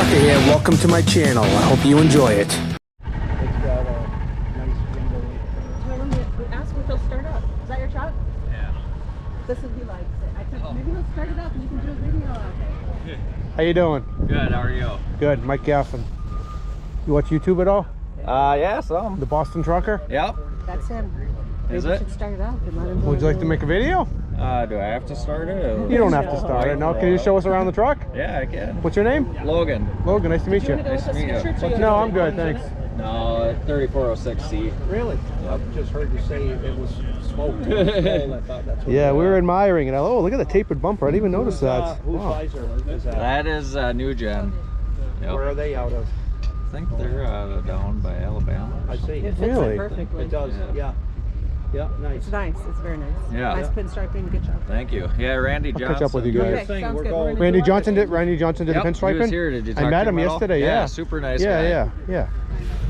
Trucker here. Welcome to my channel. I hope you enjoy it. It's got a nice window. Ask him if he'll start up. Is that your truck? Yeah. This is he likes it. I said, maybe he'll start it up and you can do a video of it. How you doing? Good, how are you? Good. Mike Gaffin. You watch YouTube at all? Yeah, some. The Boston Trucker? Yep. That's him. Is Maybe it? you should start it up and let him do Would you like to make a video? Do I have to start it? Or- You don't have to start it. No, can you show us around the truck? Yeah, I can. What's your name? Logan. Logan, nice to meet Do you you. want to go with Nice to us meet to your you. church? Or you No, want I'm to good, go in thanks. it? No, 3406C. Really? I've just heard you say it was smoke. I thought that's what Yeah, it we was. were admiring it. Oh, look at the tapered bumper. I didn't even notice that. Whose Wow. visor is that? That is new gen. Yep. Where are they out of? I think they're down by Alabama. I see. It fits Really? it perfectly. It does, yeah. Yeah, nice. It's nice. It's very nice. Yeah. Nice pinstriping. Good job. Thank you. Yeah, Randy I'll Johnson. catch up with you Okay, guys. Thing, sounds we're good. going- We're gonna Randy do Johnson it. did. Randy Johnson did Yep, the he was pinstriping. here. Did you talk I met to him at all? yesterday. Yeah. Super nice Yeah, guy. yeah.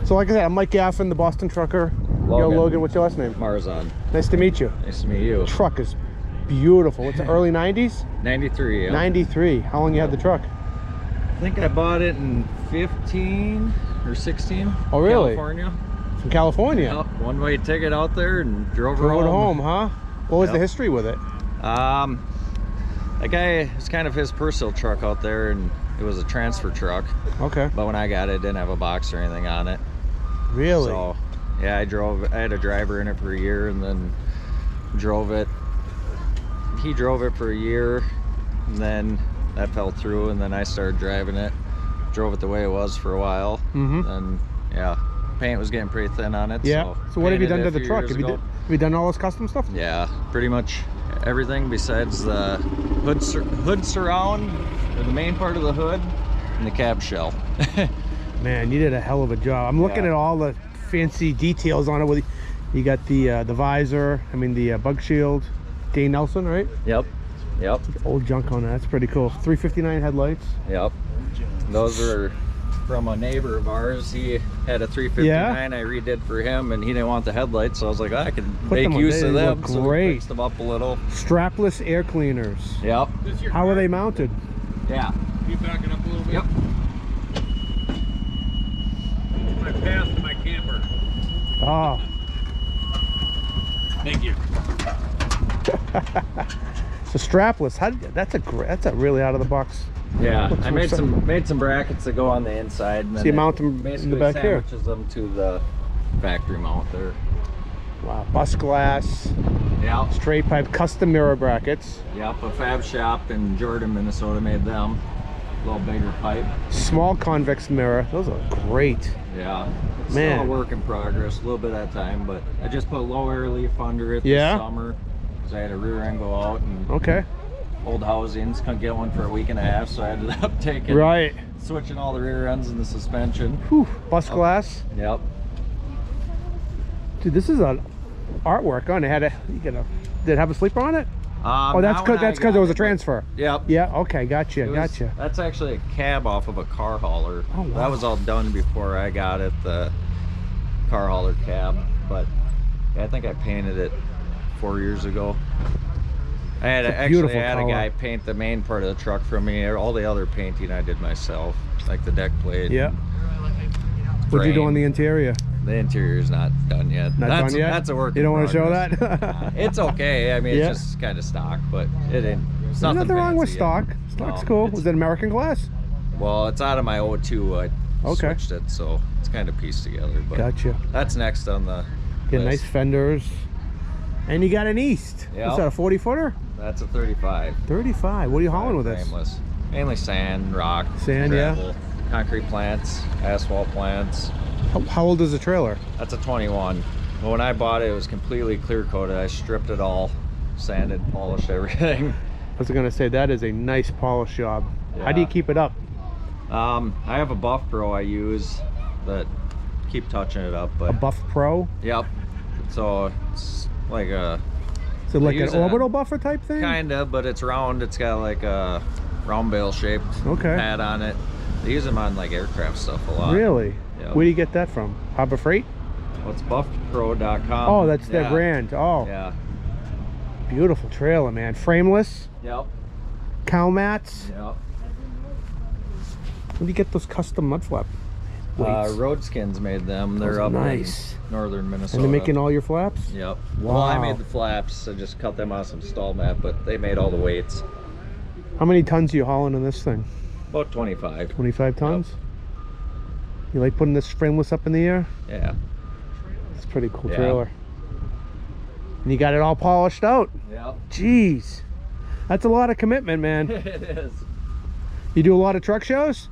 So like I said, I'm Mike Gaffin, the Boston Trucker. Yo, Logan, what's your last name? Marzahn. Nice to meet you. Nice to meet you. Truck is beautiful. It's the early 90s? 93. Yeah. 93. How long you had the truck? I think I bought it in 15 or 16. Oh, really? California. From California. Yep, one-way ticket out there and drove her Drove it home, huh? What was the Yep. history with it? That guy, it's kind of his personal truck out there, and it was a transfer truck. Okay. But when I got it, it didn't have a box or anything on it. Really? So, yeah, I had a driver in it for a year, and then drove it. He drove it for a year, and then that fell through, and then I started driving it. Drove it the way it was for a while. Mm-hmm. And yeah, paint was getting pretty thin on it. Yeah. So what have you done painted to it a the few truck? years Have you, ago. have you done all this custom stuff? Yeah, pretty much everything besides the hood surround, or the main part of the hood, and the cab shell. Man, you did a hell of a job. I'm looking Yeah. at all the fancy details on it. With you got the visor. I mean the bug shield. Dane Nelson, right? Yep. Old junk on that. That's pretty cool. 359 headlights. Yep. Those are from a neighbor of ours. He had a 359 I redid for him, and he didn't want the headlights, so I was like, I can Put make them on. use They of them. look So we great. fixed them up a little. Strapless air cleaners. Yep. How are they mounted? Yeah. You backing up a little bit? Yep. My path to my camper. Ah. Thank you. So strapless. That's a really out of the box. Yeah. Looks I made some brackets that go on the inside, and then So you it mount them in the basically back here. sandwiches them to the factory mount there. Wow. Bus glass, Yeah. straight pipe, custom mirror brackets, Yep. A fab shop in Jordan, Minnesota made them. A little bigger pipe. small convex mirror. Those are great. Yeah. It's Man. still a work in progress, a little bit at a time, but I just put low air leaf under it Yeah? this summer because I had a rear end go out, and Okay. old housings couldn't get one for a week and a half, so I ended up taking Right. switching all the rear ends and the suspension. Whew. Bus glass. Yep. Dude, this is a artwork on it. Did it have a sleeper on it? Oh, that's because it was a transfer. Yep. Yeah. Okay. Gotcha. It was- Gotcha. That's actually a cab off of a car hauler. Oh, wow. That was all done before I got it, the car hauler cab. But yeah, I think I painted it 4 years ago. I had It's a actually beautiful had a color. guy paint the main part of the truck for me. All the other painting I did myself, like the deck plate. Yeah. What'd you do on the interior? The interior's not done yet. Not that's, done yet? That's a work. You don't want to show progress. that? It's okay. I mean, Yeah. it's just kind of stock, but it ain't. It's There's nothing nothing wrong with fancy stock. yet. Stock's No, cool. it's- Was it American glass? Well, it's out of my O2. I Okay. switched it, so it's kind of pieced together. But Gotcha. that's next on the Get nice list. fenders. And you got an East. Yeah. What's that, a 40 footer? That's a 35. 35. What are you hauling with this? Frameless. Mainly sand, rock, Sand, yeah. gravel, concrete plants, asphalt plants. How old is the trailer? That's a 21. Well, when I bought it, it was completely clear coated. I stripped it all, sanded, polished everything. I was gonna say that is a nice polish job. How do you Yeah. keep it up? I have a Buff Pro I use that keep touching it up, A but Buff Pro? yep. So it's like a Is it like an use it on- orbital buffer type thing? kinda, but it's round. It's got like a round bale shaped Okay. pad on it. They use them on like aircraft stuff a lot. Really? Yeah. Where do you get that from? Harbor Freight? Well, it's buffpro.com. Oh, that's their Yeah. brand. Oh, Yeah. beautiful trailer, man. Frameless, Yep. cow mats. Yep. Where do you get those custom mud flap weights? Roadskins made them. They're Those up are nice. in northern Minnesota. And they're making all your flaps? Yep. Well, I Wow. made the flaps. I just cut them off some stall mat, but they made all the weights. How many tons are you hauling in this thing? About 25. 25 tons? You like putting this frameless up in the air? Yeah. It's a pretty cool Yeah. trailer. And you got it all polished out. Yep. Jeez. That's a lot of commitment, man. It is. You do a lot of truck shows?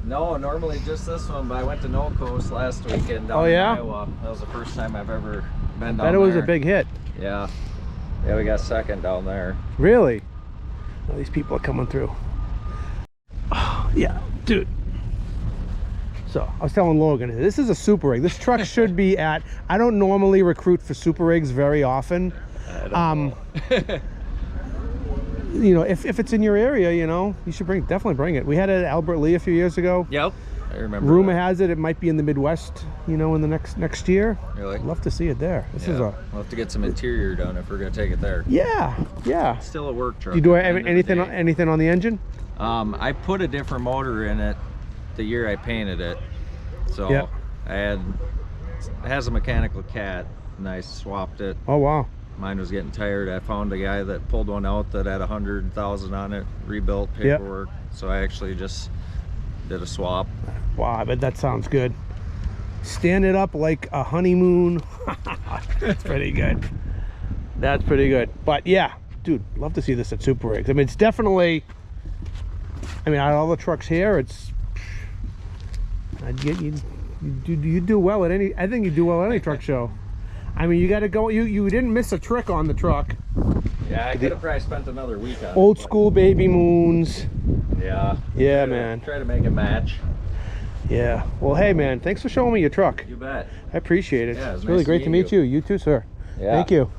No, normally just this one, but I went to No Coast last weekend down Oh, yeah? in Iowa. That was the first time I've ever been down That was there. a big hit. Yeah. Yeah, we got second down there. Really? Oh, these people are coming through. Oh, yeah, dude. So I was telling Logan, this is a super rig. This truck should be at, I don't normally recruit for super rigs very often. I don't know. You know, if it's in your area, you know, you should definitely bring it. We had it at Albert Lee a few years ago. Yep. I remember. Rumor that. has it might be in the Midwest, you know, in the next year. Really? I'd love to see it there. This is Yeah. a We'll have to get some interior done if we're gonna take it there. yeah. Still a work truck. You do at the end of the anything day. on the engine? I put a different motor in it the year I painted it. So Yeah. it has a mechanical cat, and I swapped it. Oh wow. Mine was getting tired. I found a guy that pulled one out that had 100,000 on it, rebuilt Yep. paperwork. So I actually just did a swap. Wow, I bet that sounds good. Stand it up like a honeymoon. That's pretty good. That's pretty good. But yeah, dude, love to see this at Super Rigs. I mean, it's definitely, I mean, out of all the trucks here, it's, I'd get you do well at any, I think you do well at any truck show. I mean, you got to go, you didn't miss a trick on the truck. Yeah, I could have probably spent another week on it. Old but- school baby moons. Yeah. Yeah, man. Try to make it match. Yeah. Well, hey, man, thanks for showing me your truck. You bet. I appreciate it. Yeah, it was It's really nice great to meeting meet you. You too, sir. Yeah. Thank you.